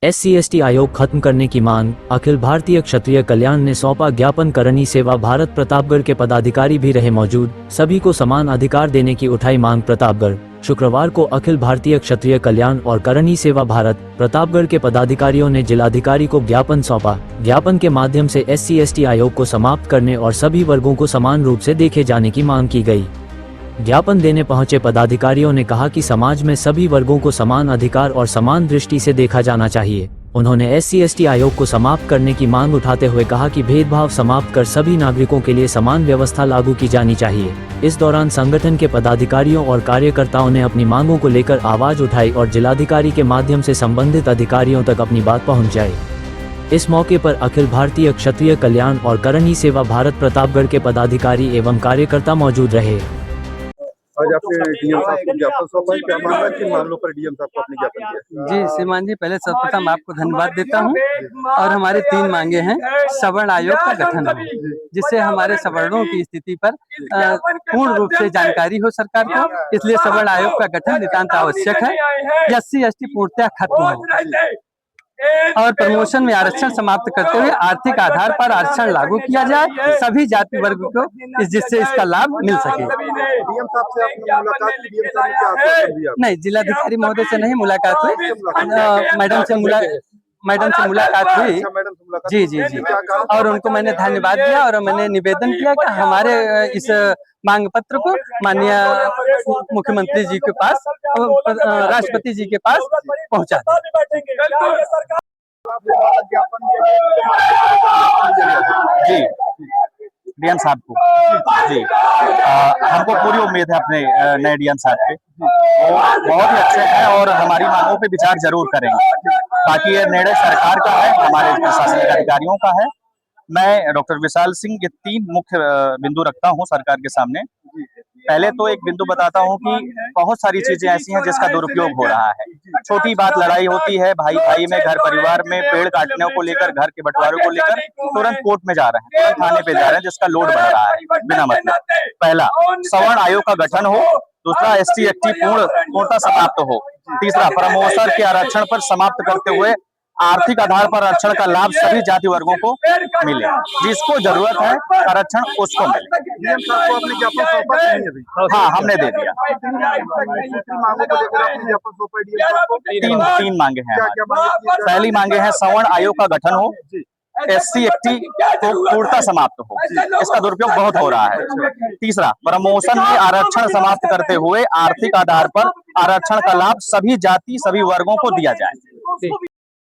SC/ST आयोग खत्म करने की मांग। अखिल भारतीय क्षत्रिय कल्याण ने सौंपा ज्ञापन। करनी सेवा भारत प्रतापगढ़ के पदाधिकारी भी रहे मौजूद। सभी को समान अधिकार देने की उठाई मांग। प्रतापगढ़। शुक्रवार को अखिल भारतीय क्षत्रिय कल्याण और करनी सेवा भारत प्रतापगढ़ के पदाधिकारियों ने जिलाधिकारी को ज्ञापन सौंपा। ज्ञापन के माध्यम से SC/ST आयोग को समाप्त करने और सभी वर्गों को समान रूप से देखे जाने की मांग की गई। ज्ञापन देने पहुंचे पदाधिकारियों ने कहा कि समाज में सभी वर्गों को समान अधिकार और समान दृष्टि से देखा जाना चाहिए। उन्होंने SC/ST आयोग को समाप्त करने की मांग उठाते हुए कहा कि भेदभाव समाप्त कर सभी नागरिकों के लिए समान व्यवस्था लागू की जानी चाहिए। इस दौरान संगठन के पदाधिकारियों और कार्यकर्ताओं ने अपनी मांगों को लेकर आवाज उठाई और जिलाधिकारी के माध्यम से संबंधित अधिकारियों तक अपनी बात पहुंचाई। इस मौके पर अखिल भारतीय क्षत्रिय कल्याण और करनी सेवा भारत प्रतापगढ़ के पदाधिकारी एवं कार्यकर्ता मौजूद रहे। आज आपने डीएम साहब को ज्ञापन सौंपा है, क्या मामला है, किन मामलों पर डीएम साहब को आपने ज्ञापन दिया? जी श्रीमान जी, पहले सर्वप्रथम आपको धन्यवाद देता हूं। और हमारी 3 मांगे हैं। सवर्ण आयोग का गठन हो, जिससे हमारे सवर्णों की स्थिति पर पूर्ण रूप से जानकारी हो सरकार को, इसलिए सवर्ण आयोग का गठन नितांत आवश्यक है। SC/ST पूर्णतः खत्म हो और प्रमोशन में आरक्षण समाप्त करते हुए आर्थिक आधार पर आरक्षण लागू किया जाए सभी जाति वर्ग को, जिससे इसका लाभ मिल सके। डीएम साहब से आपने मुलाकात की? डीएम साहब ने क्या आश्वासन दिया? नहीं, जिलाधिकारी महोदय से नहीं मुलाकात हुई, मैडम से मुलाकात हुई। मैडम से मुलाकात? जी। और उनको मैंने धन्यवाद दिया और मैंने निवेदन किया कि हमारे इस मांग पत्र को माननीय मुख्यमंत्री जी के पास, राष्ट्रपति जी के पास पहुंचा दें। जी डीएम साहब को जी हमको पूरी उम्मीद है अपने नए डीएम साहब पे, वो बहुत ही अच्छे हैं और हमारी मांगों पे विचार जरूर करेंगे। बाकी ये निर्णय सरकार का है, हमारे प्रशासनिक अधिकारियों का है। मैं डॉक्टर विशाल सिंह ये 3 मुख्य बिंदु रखता हूँ सरकार के सामने। पहले तो एक बिंदु बताता हूँ कि बहुत सारी चीजें ऐसी हैं जिसका दुरुपयोग हो रहा है। छोटी बात लड़ाई होती है भाई भाई में, घर परिवार में, पेड़ काटने को लेकर, घर के बंटवारे को लेकर तुरंत कोर्ट में जा रहे हैं, थाने पे जा रहे हैं, जिसका लोड बढ़ रहा है बिना मतलब। पहला, सवर्ण आयोग का गठन हो। दूसरा, SC/ST पूर्णतः समाप्त हो। तीसरा, प्रमोशन के आरक्षण पर समाप्त करते हुए आर्थिक आधार पर आरक्षण का लाभ सभी जाति वर्गों को मिले, जिसको जरूरत है आरक्षण उसको मिले। डीएम साहब को आपने ज्ञापन सौंपा कि नहीं अभी? हाँ, हमने दे दिया। मांगों को लेकर आपने ज्ञापन सौंपा डीएम साहब को? तीन मांगे हैं क्या हमारी। पहली मांगे हैं सवर्ण आयोग का गठन हो, SC/ST को पूर्णतः समाप्त हो, इसका दुरुपयोग बहुत हो रहा है। तीसरा, प्रमोशन में आरक्षण समाप्त करते हुए आर्थिक आधार पर आरक्षण का लाभ सभी जाति सभी वर्गों को दिया जाए।